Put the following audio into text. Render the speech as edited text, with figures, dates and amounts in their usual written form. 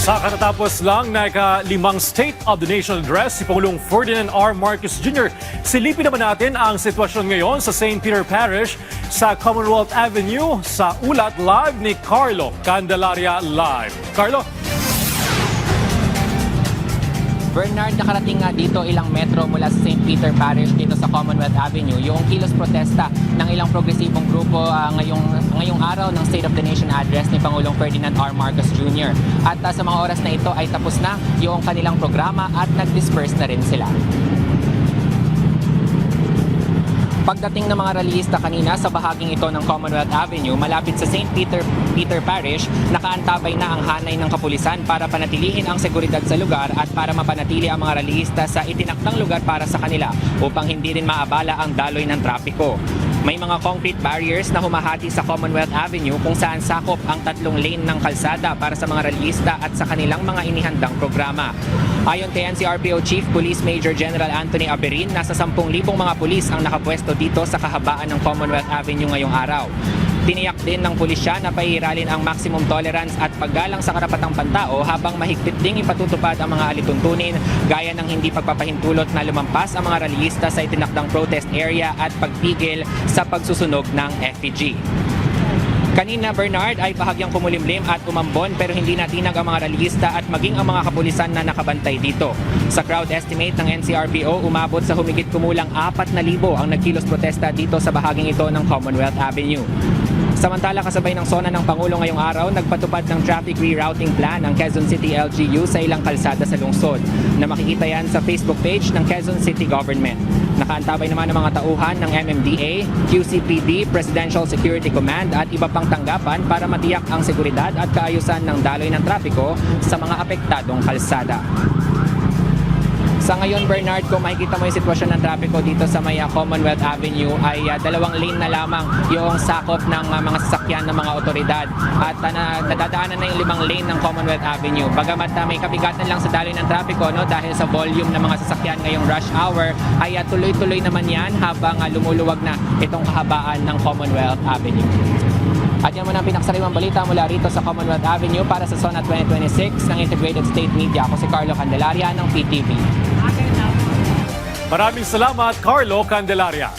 Sa katatapos lang na ika-5 State of the Nation address, si Pangulong Ferdinand R. Marcos Jr. Silipin naman natin ang sitwasyon ngayon sa St. Peter Parish sa Commonwealth Avenue sa ulat live ni Carlo Candelaria Live. Carlo? Bernard, nakarating nga dito ilang metro mula sa St. Peter Parish dito sa Commonwealth Avenue yung kilos protesta ng ilang progresibong grupo ngayong araw ng State of the Nation address ni Pangulong Ferdinand R. Marcos Jr. At sa mga oras na ito ay tapos na yung kanilang programa at nag-disperse na rin sila. Pagdating ng mga rallyista kanina sa bahaging ito ng Commonwealth Avenue malapit sa St. Peter Parish, nakaantabay na ang hanay ng kapulisan para panatilihin ang seguridad sa lugar at para mapanatili ang mga rallyista sa itinakdang lugar para sa kanila upang hindi rin maabala ang daloy ng trapiko. May mga concrete barriers na humahati sa Commonwealth Avenue kung saan sakop ang 3 lane ng kalsada para sa mga rallyista at sa kanilang mga inihandang programa. Ayon kay NCRPO Chief Police Major General Anthony Aberin, nasa 10,000 mga pulis ang nakapwesto dito sa kahabaan ng Commonwealth Avenue ngayong araw. Tiniyak din ng pulisya na pairalin ang maximum tolerance at paggalang sa karapatang pantao habang mahigpit ding ipatutupad ang mga alituntunin gaya ng hindi pagpapahintulot na lumampas ang mga rallyista sa itinakdang protest area at pagpigil sa pagsusunog ng effigy. Kanina, Bernard, ay bahagyang kumulimlim at umambon pero hindi natinag ang mga rallyista at maging ang mga kapulisan na nakabantay dito. Sa crowd estimate ng NCRPO, umabot sa humigit kumulang 4,000 ang nagkilos protesta dito sa bahaging ito ng Commonwealth Avenue. Samantala, kasabay ng SONA ng Pangulo ngayong araw, nagpatupad ng traffic rerouting plan ng Quezon City LGU sa ilang kalsada sa lungsod na makikita yan sa Facebook page ng Quezon City Government. Nakaantabay naman ng mga tauhan ng MMDA, QCPD, Presidential Security Command at iba pang tanggapan para matiyak ang seguridad at kaayusan ng daloy ng trapiko sa mga apektadong kalsada. Sa ngayon, Bernard, kung makikita mo yung sitwasyon ng trapiko dito sa may Commonwealth Avenue ay 2 lane na lamang yung sakop ng mga sasakyan ng mga otoridad at nadadaanan na yung 5 lane ng Commonwealth Avenue. Bagamat may kabigatan lang sa daloy ng trapiko dahil sa volume ng mga sasakyan ngayong rush hour ay tuloy-tuloy naman yan habang lumuluwag na itong kahabaan ng Commonwealth Avenue. At yan muna ang pinaksariwang balita mula rito sa Commonwealth Avenue para sa SONA 2026 ng Integrated State Media. Ako si Carlo Candelaria ng PTV. Maraming salamat, Carlo Candelaria.